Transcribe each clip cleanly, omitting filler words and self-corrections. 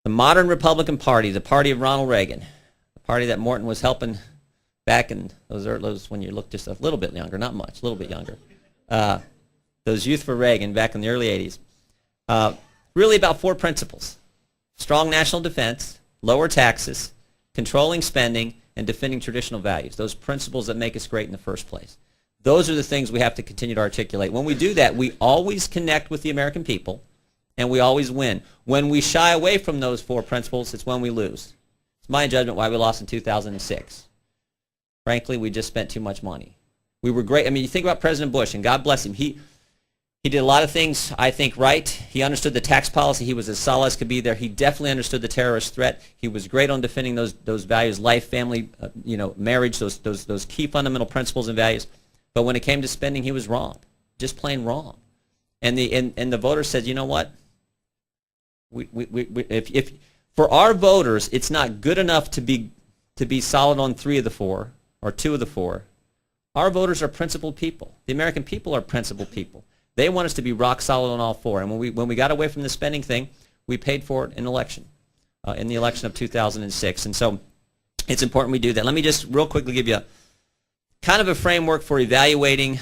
The modern Republican Party, the party of Ronald Reagan, the party that Morton was helping back in those when you look just a little bit younger, not much, a little bit younger. Those Youth for Reagan back in the early 80s. Really about four principles: strong national defense, lower taxes, controlling spending, and defending traditional values. Those principles that make us great in the first place. Those are the things we have to continue to articulate. When we do that, we always connect with the American people, and we always win. When we shy away from those four principles, it's when we lose. It's my judgment why we lost in 2006. Frankly, we just spent too much money. We were great. I mean, you think about President Bush, and God bless him. He did a lot of things, I think, right. He understood the tax policy. He was as solid as could be there. He definitely understood the terrorist threat. He was great on defending those values: life, family, marriage, those key fundamental principles and values. But when it came to spending, he was wrong, just plain wrong. And the voters said, you know what? If for our voters, it's not good enough to be solid on three of the four or two of the four. Our voters are principled people. The American people are principled people. They want us to be rock solid on all four. And when we got away from the spending thing, we paid for it in the election of 2006. And so it's important we do that. Let me just real quickly give you kind of a framework for evaluating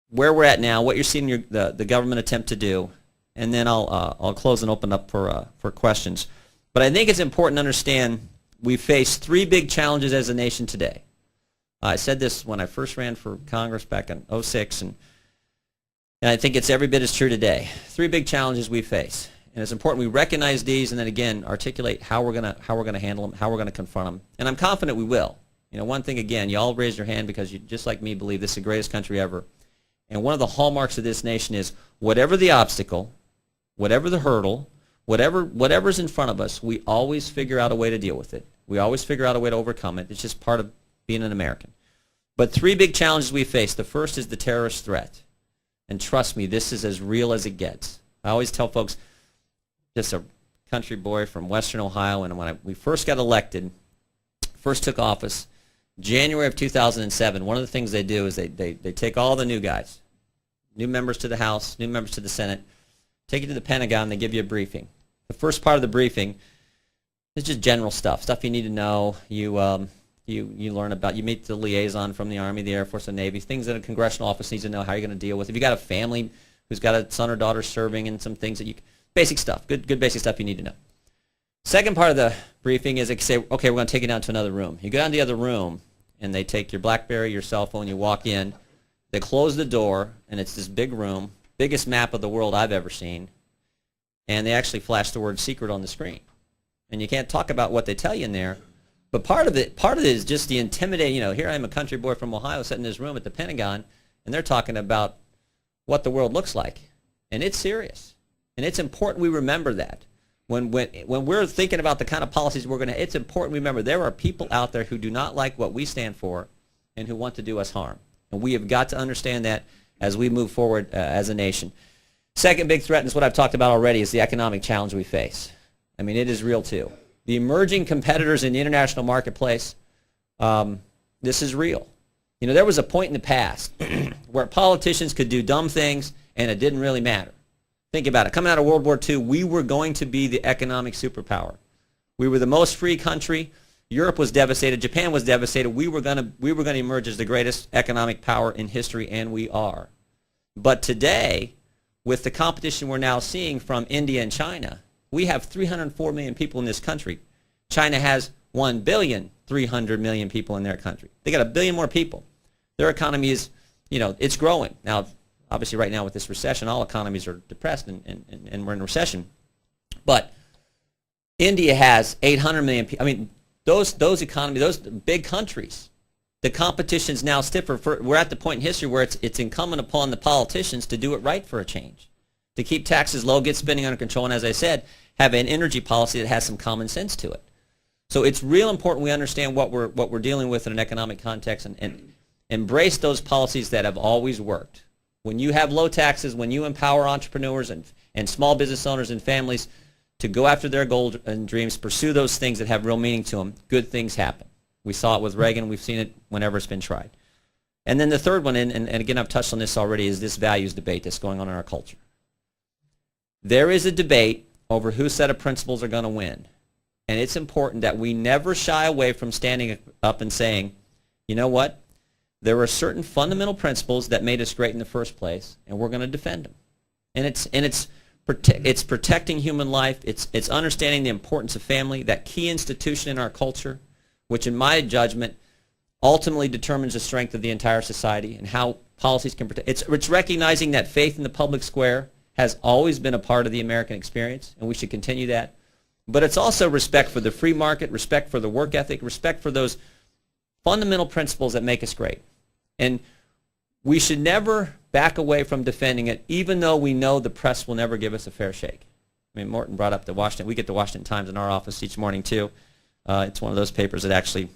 where we're at now, what you're seeing the government attempt to do, and then I'll close and open up for questions. But I think it's important to understand we face three big challenges as a nation today. I said this when I first ran for Congress back in 2006, and I think it's every bit as true today. Three big challenges we face, and it's important we recognize these, and then again articulate how we're gonna handle them, how we're gonna confront them, and I'm confident we will. One thing again, you all raised your hand because you, just like me, believe this is the greatest country ever, and one of the hallmarks of this nation is whatever the obstacle, whatever the hurdle, whatever's in front of us, we always figure out a way to deal with it. We always figure out a way to overcome it. It's just part of being an American. But three big challenges we face. The first is the terrorist threat. And trust me, this is as real as it gets. I always tell folks, just a country boy from Western Ohio, and when we first got elected, first took office, January of 2007, one of the things they do is they take all the new guys, new members to the House, new members to the Senate, take you to the Pentagon, they give you a briefing. The first part of the briefing is just general stuff you need to know. You learn about, you meet the liaison from the Army, the Air Force, the Navy, things that a congressional office needs to know how you're going to deal with. If you got a family who's got a son or daughter serving, and some things that basic stuff, good basic stuff you need to know. Second part of the briefing is they say, okay, we're going to take you down to another room. You go down to the other room, and they take your BlackBerry, your cell phone, you walk in, they close the door, and it's this big room, biggest map of the world I've ever seen, and they actually flash the word secret on the screen. And you can't talk about what they tell you in there, but part of it is just the intimidating, here I am, a country boy from Ohio, sitting in this room at the Pentagon, and they're talking about what the world looks like. And it's serious. And it's important we remember that. When we're thinking about the kind of policies we're going to, it's important we remember there are people out there who do not like what we stand for and who want to do us harm. And we have got to understand that as we move forward as a nation. Second big threat, and it's what I've talked about already, is the economic challenge we face. I mean, it is real too. The emerging competitors in the international marketplace, this is real. There was a point in the past where politicians could do dumb things and it didn't really matter. Think about it. Coming out of World War II, we were going to be the economic superpower. We were the most free country. Europe was devastated. Japan was devastated. We were going to emerge as the greatest economic power in history, and we are. But today, with the competition we're now seeing from India and China, we have 304 million people in this country. China has 1,300,000,000 people in their country. They got 1 billion more people. Their economy is, it's growing. Now, obviously right now with this recession, all economies are depressed and we're in recession. But India has 800 million people. I mean, those economies, those big countries, the competition's now stiffer. We're at the point in history where it's incumbent upon the politicians to do it right for a change, to keep taxes low, get spending under control, and as I said, have an energy policy that has some common sense to it. So it's real important we understand what we're dealing with in an economic context and embrace those policies that have always worked. When you have low taxes, when you empower entrepreneurs and small business owners and families to go after their goals and dreams, pursue those things that have real meaning to them, good things happen. We saw it with Reagan. We've seen it whenever it's been tried. And then the third one, and again I've touched on this already, is this values debate that's going on in our culture. There is a debate over whose set of principles are going to win. And it's important that we never shy away from standing up and saying, you know what? There are certain fundamental principles that made us great in the first place, and we're going to defend them. And it's protecting human life. It's understanding the importance of family, that key institution in our culture, which in my judgment ultimately determines the strength of the entire society and how policies can protect. It's recognizing that faith in the public square has always been a part of the American experience, and we should continue that. But it's also respect for the free market, respect for the work ethic, respect for those fundamental principles that make us great. And we should never back away from defending it, even though we know the press will never give us a fair shake. I mean, Morton brought up the Washington. We get the Washington Times in our office each morning, too. It's one of those papers that actually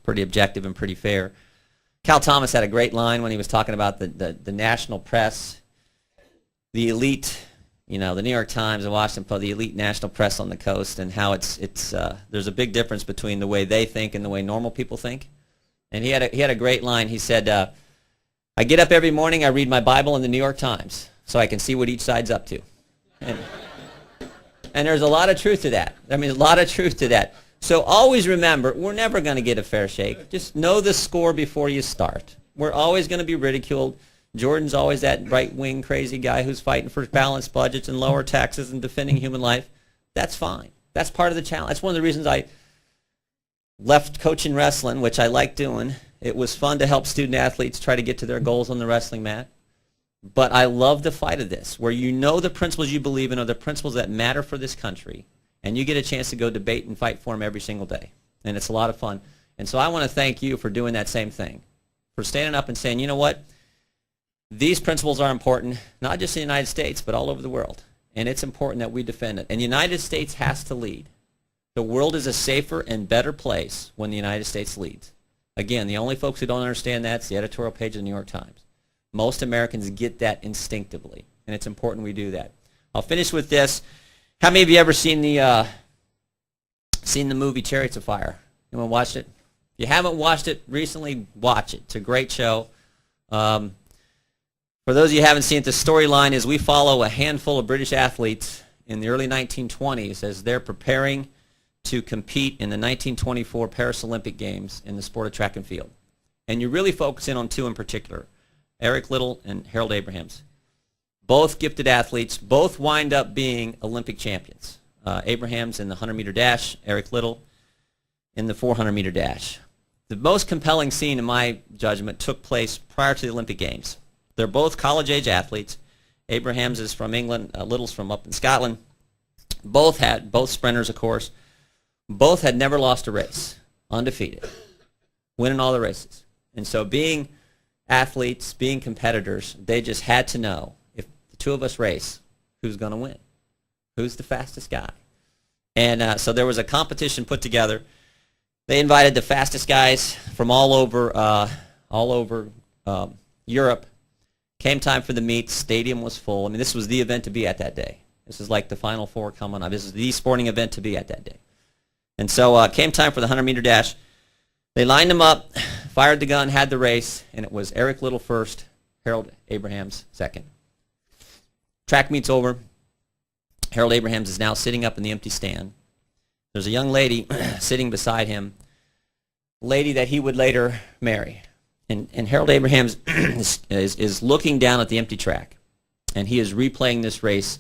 pretty objective and pretty fair. Cal Thomas had a great line when he was talking about the national press, the elite, the New York Times and Washington Post, the elite national press on the coast, and how there's a big difference between the way they think and the way normal people think. And he had a great line. He said, I get up every morning, I read my Bible and the New York Times so I can see what each side's up to. And there's a lot of truth to that. I mean, a lot of truth to that. So always remember, we're never going to get a fair shake. Just know the score before you start. We're always going to be ridiculed. Jordan's always that right-wing crazy guy who's fighting for balanced budgets and lower taxes and defending human life. That's fine. That's part of the challenge. That's one of the reasons I left coaching wrestling, which I like doing. It was fun to help student athletes try to get to their goals on the wrestling mat. But I love the fight of this, where you know the principles you believe in are the principles that matter for this country, and you get a chance to go debate and fight for them every single day. And it's a lot of fun. And so I want to thank you for doing that same thing, for standing up and saying, you know what? These principles are important, not just in the United States, but all over the world. And it's important that we defend it. And the United States has to lead. The world is a safer and better place when the United States leads. Again, the only folks who don't understand that is the editorial page of the New York Times. Most Americans get that instinctively, and it's important we do that. I'll finish with this. How many of you ever seen the movie Chariots of Fire? Anyone watched it? If you haven't watched it recently, watch it. It's a great show. For those of you who haven't seen it, the storyline is we follow a handful of British athletes in the early 1920s as they're preparing to compete in the 1924 Paris Olympic Games in the sport of track and field. And you really focus in on two in particular, Eric Liddell and Harold Abrahams. Both gifted athletes, both wind up being Olympic champions. Abrahams in the 100-meter dash, Eric Liddell in the 400-meter dash. The most compelling scene, in my judgment, took place prior to the Olympic Games. They're both college-age athletes. Abrahams is from England, Liddell's from up in Scotland. Both sprinters, of course. Both had never lost a race, undefeated, winning all the races. And so being athletes, being competitors, they just had to know, if the two of us race, who's going to win? Who's the fastest guy? And so there was a competition put together. They invited the fastest guys from all over Europe. Came time for the meet. Stadium was full. I mean, this was the event to be at that day. This is like the Final Four coming up. This is the sporting event to be at that day. And so came time for the 100-meter dash. They lined them up, fired the gun, had the race, and it was Eric Liddell first, Harold Abrahams second. Track meet's over. Harold Abrahams is now sitting up in the empty stand. There's a young lady sitting beside him, a lady that he would later marry. And Harold Abrahams is looking down at the empty track, and he is replaying this race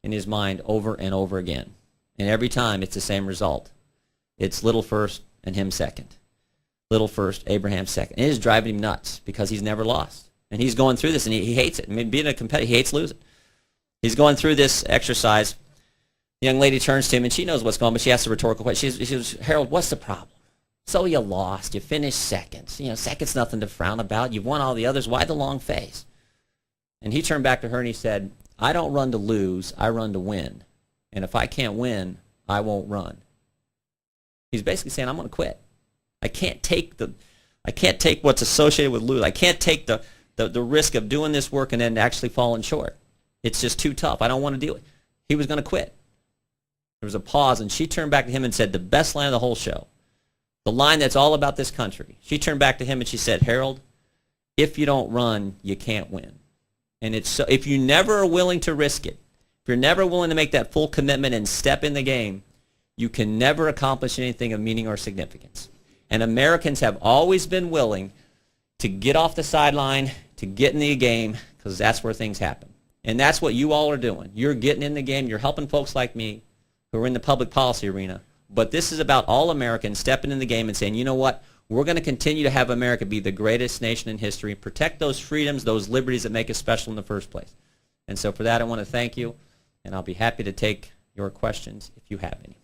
in his mind over and over again. And every time it's the same result. It's Liddell first and him second. Liddell first, Abraham second. And it is driving him nuts because he's never lost. And he's going through this, and he hates it. I mean, being a competitor, he hates losing. He's going through this exercise. The young lady turns to him, and she knows what's going on, but she asks a rhetorical question. She says, Harold, what's the problem? So you lost. You finished second. Second's nothing to frown about. You've won all the others. Why the long face? And he turned back to her, and he said, I don't run to lose. I run to win. And if I can't win, I won't run. He's basically saying, I'm going to quit. I can't take what's associated with lose. I can't take the risk of doing this work and then actually falling short. It's just too tough. I don't want to do it. He was going to quit. There was a pause, and she turned back to him and said the best line of the whole show, the line that's all about this country. She turned back to him and she said, Harold, if you don't run, you can't win. And it's so, if you never are willing to risk it, if you're never willing to make that full commitment and step in the game, you can never accomplish anything of meaning or significance. And Americans have always been willing to get off the sideline, to get in the game, because that's where things happen. And that's what you all are doing. You're getting in the game. You're helping folks like me who are in the public policy arena. But this is about all Americans stepping in the game and saying, you know what, we're going to continue to have America be the greatest nation in history, protect those freedoms, those liberties that make us special in the first place. And so for that, I want to thank you, and I'll be happy to take your questions if you have any.